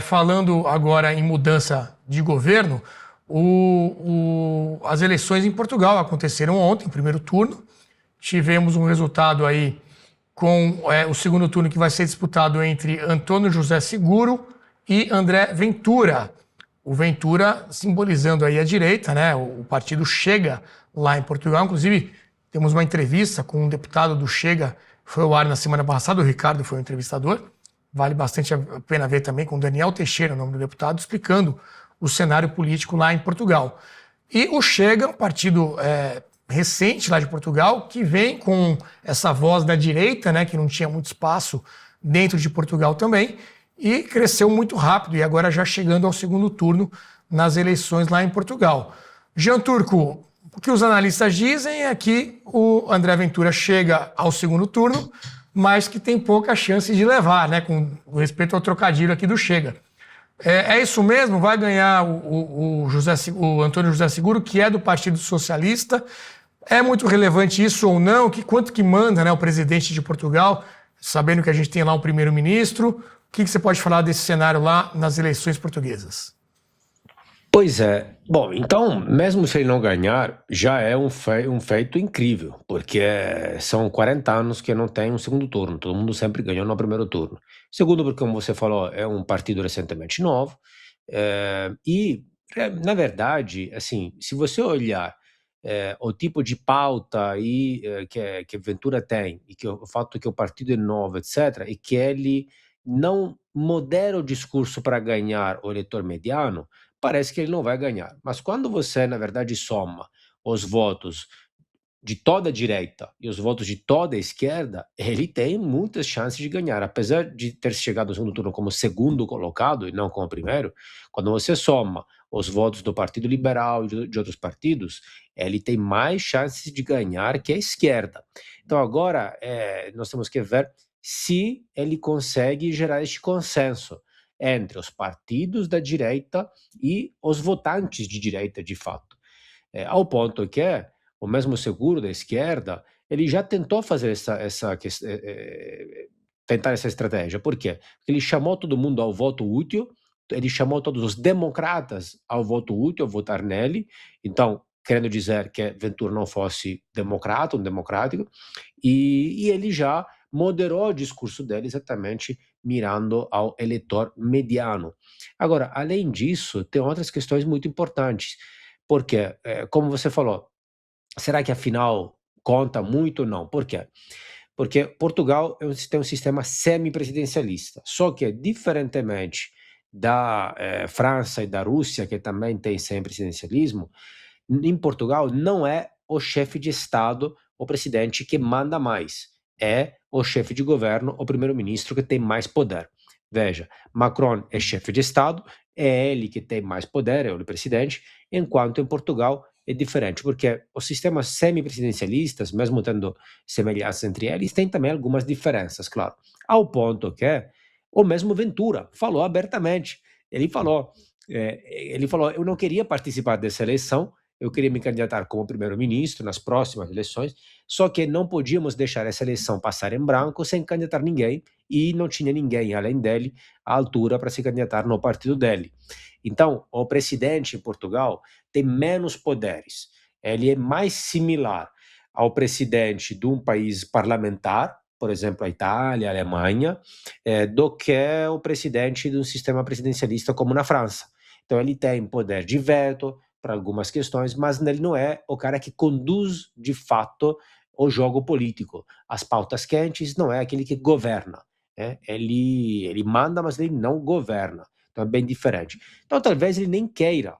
falando agora em mudança de governo, as eleições em Portugal aconteceram ontem, primeiro turno. Tivemos um resultado aí com o segundo turno que vai ser disputado entre António José Seguro e André Ventura. O Ventura simbolizando aí a direita, né? O partido Chega lá em Portugal. Inclusive, temos uma entrevista com um deputado do Chega, foi ao ar na semana passada, o Ricardo foi o entrevistador. Vale bastante a pena ver também com Daniel Teixeira, o nome do deputado, explicando o cenário político lá em Portugal. E o Chega, um partido recente lá de Portugal, que vem com essa voz da direita, né, que não tinha muito espaço dentro de Portugal também, e cresceu muito rápido, e agora já chegando ao segundo turno nas eleições lá em Portugal. Jean Turco, o que os analistas dizem é que o André Ventura chega ao segundo turno, mas que tem pouca chance de levar, né, com respeito ao trocadilho aqui do Chega. É isso mesmo? Vai ganhar o António José Seguro, que é do Partido Socialista. É muito relevante isso ou não? Quanto que manda, né, o presidente de Portugal, sabendo que a gente tem lá um primeiro-ministro? O que você pode falar desse cenário lá nas eleições portuguesas? Pois é. Bom, então, mesmo se ele não ganhar, já é um feito incrível, porque são 40 anos que não tem um segundo turno, todo mundo sempre ganhou no primeiro turno. Segundo, porque, como você falou, é um partido recentemente novo, na verdade, assim, se você olhar o tipo de pauta que Ventura tem, e que o fato que o partido é novo, etc., e que ele não modera o discurso para ganhar o eleitor mediano, parece que ele não vai ganhar. Mas quando você, na verdade, soma os votos de toda a direita e os votos de toda a esquerda, ele tem muitas chances de ganhar. Apesar de ter chegado ao segundo turno como segundo colocado e não como primeiro, quando você soma os votos do Partido Liberal e de outros partidos, ele tem mais chances de ganhar que a esquerda. Então agora nós temos que ver se ele consegue gerar este consenso entre os partidos da direita e os votantes de direita, de fato. Ao ponto que o mesmo Seguro da esquerda, ele já tentou fazer tentar essa estratégia. Por quê? Porque ele chamou todo mundo ao voto útil, ele chamou todos os democratas ao voto útil, a votar nele, então, querendo dizer que Ventura não fosse democrata, um democrático, e ele já moderou o discurso dele exatamente mirando ao eleitor mediano. Agora, além disso, tem outras questões muito importantes, porque, como você falou, será que afinal conta muito ou não? Por quê? Porque Portugal tem um sistema semipresidencialista, só que, diferentemente da França e da Rússia, que também tem semipresidencialismo, em Portugal não é o chefe de Estado, o presidente, que manda mais. É o chefe de governo, o primeiro-ministro, que tem mais poder. Veja, Macron é chefe de Estado, é ele que tem mais poder, é o presidente, enquanto em Portugal é diferente, porque os sistemas semipresidencialistas, mesmo tendo semelhanças entre eles, têm também algumas diferenças, claro. Ao ponto que o mesmo Ventura falou abertamente. Ele falou, eu não queria participar dessa eleição, eu queria me candidatar como primeiro-ministro nas próximas eleições, só que não podíamos deixar essa eleição passar em branco sem candidatar ninguém, e não tinha ninguém além dele à altura para se candidatar no partido dele. Então, o presidente em Portugal tem menos poderes. Ele é mais similar ao presidente de um país parlamentar, por exemplo, a Itália, a Alemanha, do que o presidente de um sistema presidencialista como na França. Então, ele tem poder de veto para algumas questões, mas ele não é o cara que conduz, de fato, o jogo político. As pautas quentes, não é aquele que governa. Ele manda, mas ele não governa. Então é bem diferente. Então talvez ele nem queira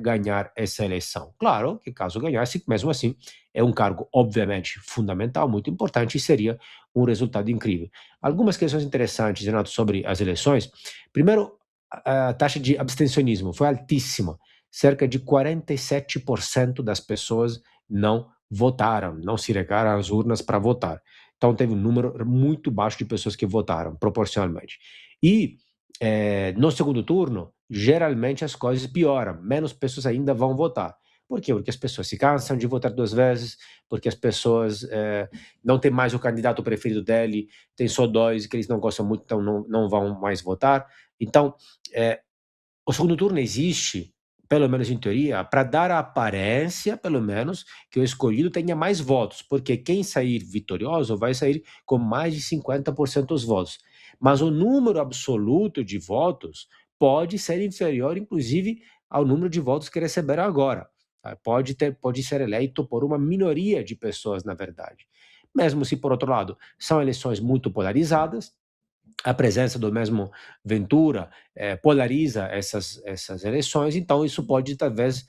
ganhar essa eleição. Claro que caso ganhasse, mesmo assim, é um cargo obviamente fundamental, muito importante, e seria um resultado incrível. Algumas questões interessantes, Renato, sobre as eleições. Primeiro, a taxa de abstencionismo foi altíssima. Cerca de 47% das pessoas não votaram, não se regaram às urnas para votar. Então teve um número muito baixo de pessoas que votaram, proporcionalmente. E no segundo turno, geralmente as coisas pioram, menos pessoas ainda vão votar. Por quê? Porque as pessoas se cansam de votar duas vezes, porque as pessoas não têm mais o candidato preferido dele, tem só dois que eles não gostam muito, então não vão mais votar. Então, o segundo turno existe, pelo menos em teoria, para dar a aparência, pelo menos, que o escolhido tenha mais votos, porque quem sair vitorioso vai sair com mais de 50% dos votos. Mas o número absoluto de votos pode ser inferior, inclusive, ao número de votos que receberam agora. Pode ser eleito por uma minoria de pessoas, na verdade. Mesmo se, por outro lado, são eleições muito polarizadas, a presença do mesmo Ventura polariza essas eleições, então isso pode talvez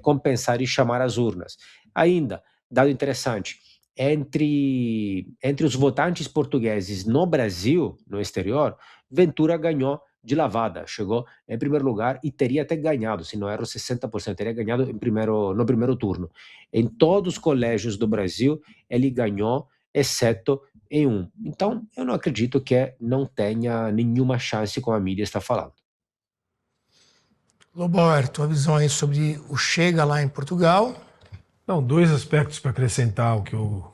compensar e chamar as urnas. Ainda, dado interessante, entre os votantes portugueses no Brasil, no exterior, Ventura ganhou de lavada, chegou em primeiro lugar e teria até ganhado, se não erro, 60%, teria ganhado no primeiro turno. Em todos os colégios do Brasil, ele ganhou, exceto em um. Então, eu não acredito que não tenha nenhuma chance, como a mídia está falando. Lobauer, tua visão aí sobre o Chega lá em Portugal? Não, dois aspectos para acrescentar o que o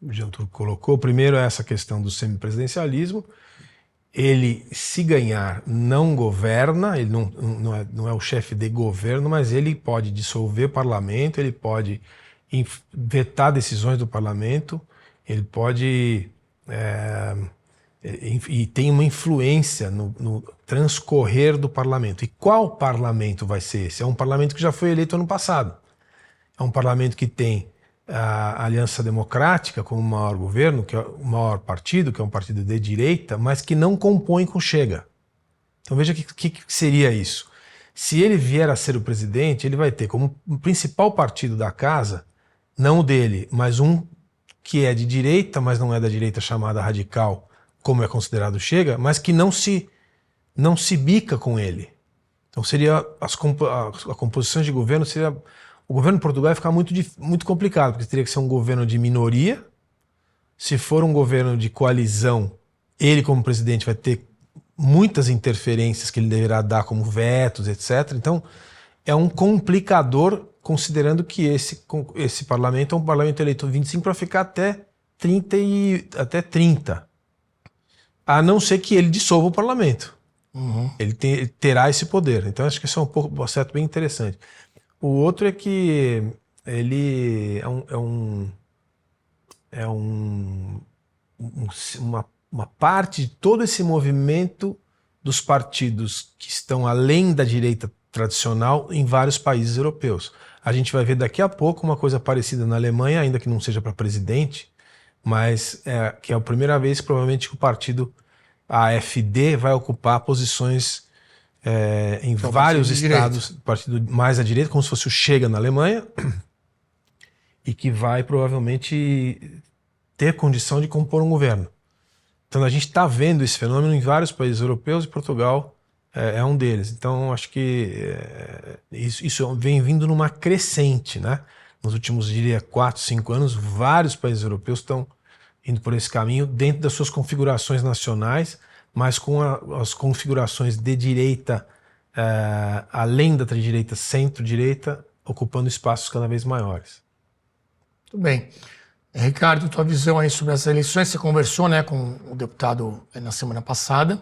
Jean Turco colocou. O primeiro é essa questão do semipresidencialismo. Ele, se ganhar, não governa, ele não é o chefe de governo, mas ele pode dissolver o parlamento, ele pode vetar decisões do parlamento, ele pode e tem uma influência no transcorrer do parlamento. E qual parlamento vai ser esse? É um parlamento que já foi eleito ano passado. É um parlamento que tem a Aliança Democrática como maior governo, que é o maior partido, que é um partido de direita, mas que não compõe com o Chega. Então veja o que seria isso. Se ele vier a ser o presidente, ele vai ter como principal partido da casa, não o dele, mas um que é de direita, mas não é da direita chamada radical, como é considerado o Chega, mas que não se bica com ele. Então seria a composição de governo seria... O governo de Portugal vai ficar muito complicado, porque teria que ser um governo de minoria. Se for um governo de coalizão, ele como presidente vai ter muitas interferências que ele deverá dar como vetos, etc. Então é um complicador, considerando que esse parlamento é um parlamento eleito 25 para ficar até 30. A não ser que ele dissolva o parlamento. Uhum. Ele terá esse poder. Então acho que isso é um aspecto bem interessante. O outro é que ele uma parte de todo esse movimento dos partidos que estão além da direita tradicional em vários países europeus. A gente vai ver daqui a pouco uma coisa parecida na Alemanha, ainda que não seja para presidente, mas que é a primeira vez provavelmente que o partido AfD vai ocupar posições em então, vários estados, partido mais à direita, como se fosse o Chega na Alemanha, e que vai provavelmente ter condição de compor um governo. Então a gente está vendo esse fenômeno em vários países europeus e Portugal é um deles. Então acho que isso vem vindo numa crescente, né? Nos últimos, diria, 4, 5 anos, vários países europeus estão indo por esse caminho dentro das suas configurações nacionais, mas com as configurações de direita, além da direita, centro-direita, ocupando espaços cada vez maiores. Muito bem. Ricardo, tua visão aí sobre as eleições, você conversou, né, com o deputado na semana passada,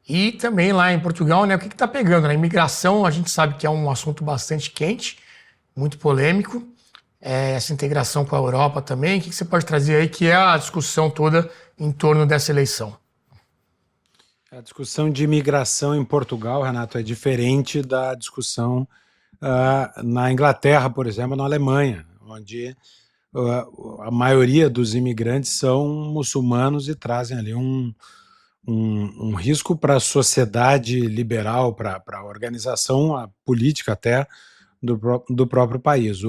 e também lá em Portugal, né, o que está pegando? A imigração, a gente sabe que é um assunto bastante quente, muito polêmico, essa integração com a Europa também, o que você pode trazer aí, que é a discussão toda em torno dessa eleição? A discussão de imigração em Portugal, Renato, é diferente da discussão na Inglaterra, por exemplo, na Alemanha, onde a maioria dos imigrantes são muçulmanos e trazem ali um risco para a sociedade liberal, para a organização, a política até do próprio país.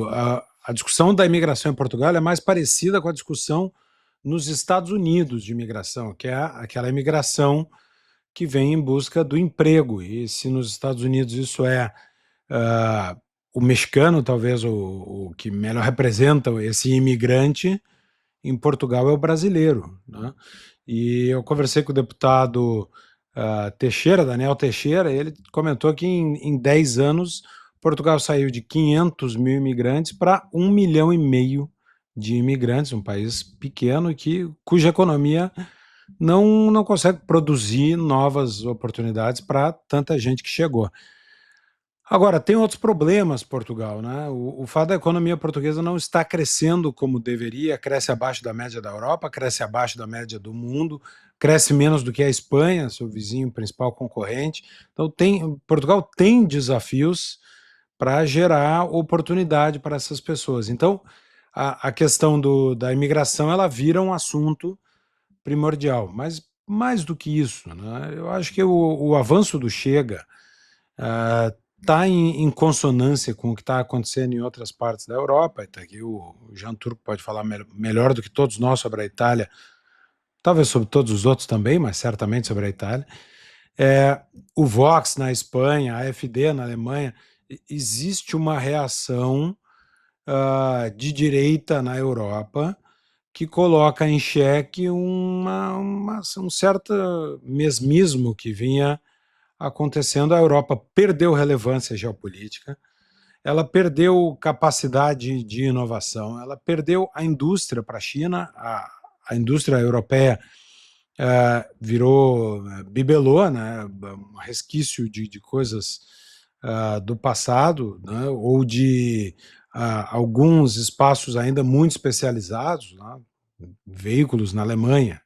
A discussão da imigração em Portugal é mais parecida com a discussão nos Estados Unidos de imigração, que é aquela imigração que vem em busca do emprego. E se nos Estados Unidos isso é o mexicano, talvez o que melhor representa esse imigrante, em Portugal é o brasileiro, né? E eu conversei com o deputado Teixeira, Daniel Teixeira, e ele comentou que em 10 anos Portugal saiu de 500 mil imigrantes para 1,5 milhão de imigrantes, um país pequeno cuja economia não consegue produzir novas oportunidades para tanta gente que chegou. Agora, tem outros problemas, Portugal, né? O fato da economia portuguesa não está crescendo como deveria, cresce abaixo da média da Europa, cresce abaixo da média do mundo, cresce menos do que a Espanha, seu vizinho principal concorrente. Então, Portugal tem desafios para gerar oportunidade para essas pessoas. Então, a questão da imigração, ela vira um assunto primordial. Mas, mais do que isso, né? Eu acho que o avanço do Chega está em consonância com o que está acontecendo em outras partes da Europa. Está aqui o Jean Turco pode falar melhor do que todos nós sobre a Itália, talvez sobre todos os outros também, mas certamente sobre a Itália. O Vox na Espanha, a AfD na Alemanha, existe uma reação de direita na Europa que coloca em xeque um certo mesmismo que vinha acontecendo. A Europa perdeu relevância geopolítica, ela perdeu capacidade de inovação, ela perdeu a indústria para a China, a indústria europeia virou bibelô, né, um resquício de coisas do passado, né, ou de alguns espaços ainda muito especializados, né, veículos na Alemanha.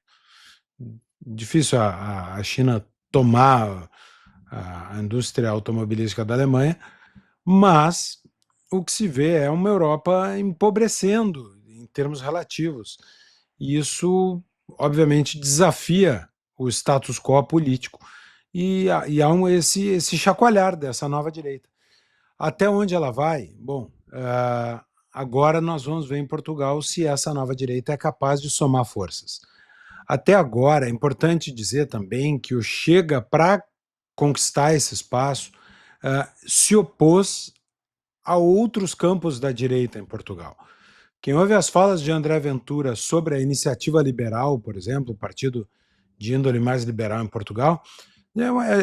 Difícil a China tomar a indústria automobilística da Alemanha, mas o que se vê é uma Europa empobrecendo em termos relativos. E isso, obviamente, desafia o status quo político e há esse chacoalhar dessa nova direita. Até onde ela vai? Bom, agora nós vamos ver em Portugal se essa nova direita é capaz de somar forças. Até agora, é importante dizer também que o Chega, para conquistar esse espaço, se opôs a outros campos da direita em Portugal. Quem ouve as falas de André Ventura sobre a Iniciativa Liberal, por exemplo, o partido de índole mais liberal em Portugal,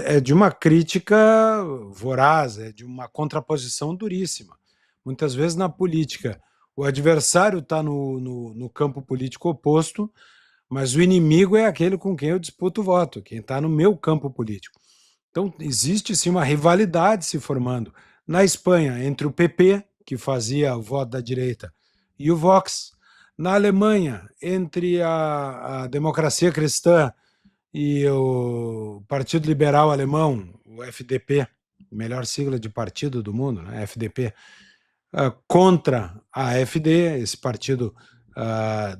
é de uma crítica voraz, é de uma contraposição duríssima. Muitas vezes na política, o adversário está no campo político oposto, mas o inimigo é aquele com quem eu disputo o voto, quem está no meu campo político. Então, existe sim uma rivalidade se formando. Na Espanha, entre o PP, que fazia o voto da direita, e o Vox. Na Alemanha, entre a Democracia Cristã e o Partido Liberal Alemão, o FDP, melhor sigla de partido do mundo, né? FDP, contra a AfD, esse partido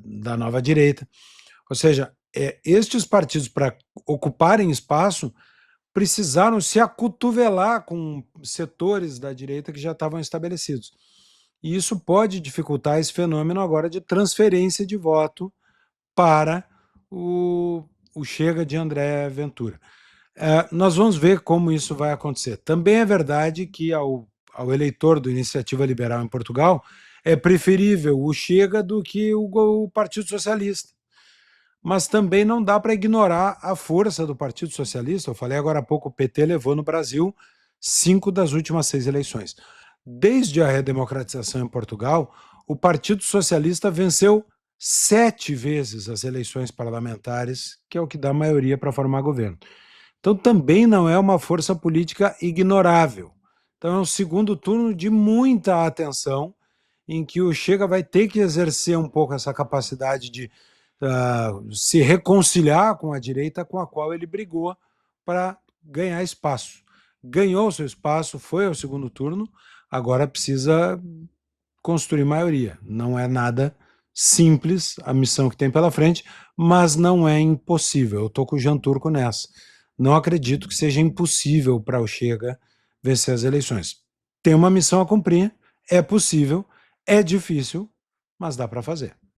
da nova direita. Ou seja, estes partidos, para ocuparem espaço, precisaram se acotovelar com setores da direita que já estavam estabelecidos. E isso pode dificultar esse fenômeno agora de transferência de voto para o Chega de André Ventura. Nós vamos ver como isso vai acontecer. Também é verdade que ao eleitor do Iniciativa Liberal em Portugal é preferível o Chega do que o Partido Socialista. Mas também não dá para ignorar a força do Partido Socialista. Eu falei agora há pouco, o PT levou no Brasil 5 das últimas 6 eleições. Desde a redemocratização em Portugal, o Partido Socialista venceu 7 vezes as eleições parlamentares, que é o que dá maioria para formar governo. Então também não é uma força política ignorável. Então é um segundo turno de muita atenção, em que o Chega vai ter que exercer um pouco essa capacidade de se reconciliar com a direita com a qual ele brigou para ganhar espaço. Ganhou seu espaço, foi ao segundo turno, agora precisa construir maioria. Não é nada simples a missão que tem pela frente, mas não é impossível. Eu estou com o Jean Turco nessa. Não acredito que seja impossível para o Chega vencer as eleições. Tem uma missão a cumprir, é possível, é difícil, mas dá para fazer.